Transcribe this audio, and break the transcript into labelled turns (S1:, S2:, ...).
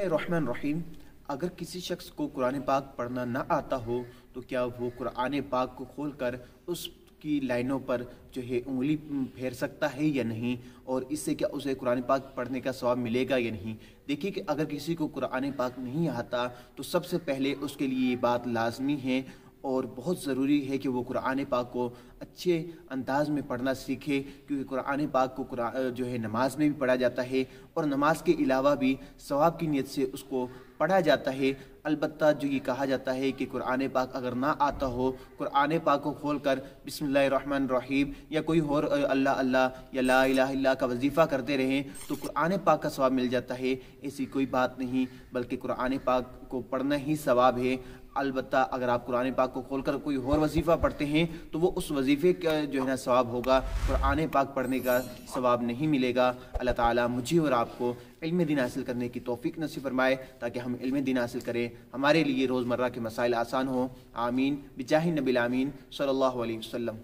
S1: रहमान रहीम। अगर किसी शख्स को कुरान पाक पढ़ना ना आता हो तो क्या वो कुरान पाक को खोलकर उसकी लाइनों पर जो है उंगली फेर सकता है या नहीं, और इससे क्या उसे कुरान पाक पढ़ने का सवाब मिलेगा या नहीं। देखिए कि अगर किसी को कुरान पाक नहीं आता तो सबसे पहले उसके लिए ये बात लाजमी है और बहुत ज़रूरी है कि वो कुरान पाक को अच्छे अंदाज में पढ़ना सीखे, क्योंकि कुरान पाक को जो है नमाज में भी पढ़ा जाता है और नमाज के अलावा भी सवाब की नीयत से उसको पढ़ा जाता है। अलबत्ता जो ये कहा जाता है कि कुरान पाक अगर ना आता हो, कुरान पाक को खोलकर बिस्मिल्लाहिर्रहमानिर्रहीम या कोई और अल्लाह अल्लाह या ला इलाहा इल्लल्लाह का वजीफ़ा करते रहें तो कुरान पाक का सवाब मिल जाता है। ऐसी कोई बात नहीं, बल्कि कुरान पाक को पढ़ना ही सवाब है। अलबत्ता अगर आप कुरान पाक को खोलकर कोई और वजीफ़ा पढ़ते हैं तो वो उस वजीफ़े का जो है ना सवाब होगा, कुरान पाक पढ़ने का सवाब नहीं मिलेगा। अल्लाह ताला मुझे और आपको इल्म दीन हासिल करने की तौफीक नसीब फरमाए ताकि हम इल्म दीन हासिल करें, हमारे लिए रोज़मर्रा के मसाइल आसान हो। आमीन बिजाहि नबिल आमीन सल्लल्लाहु अलैहि वसल्लम।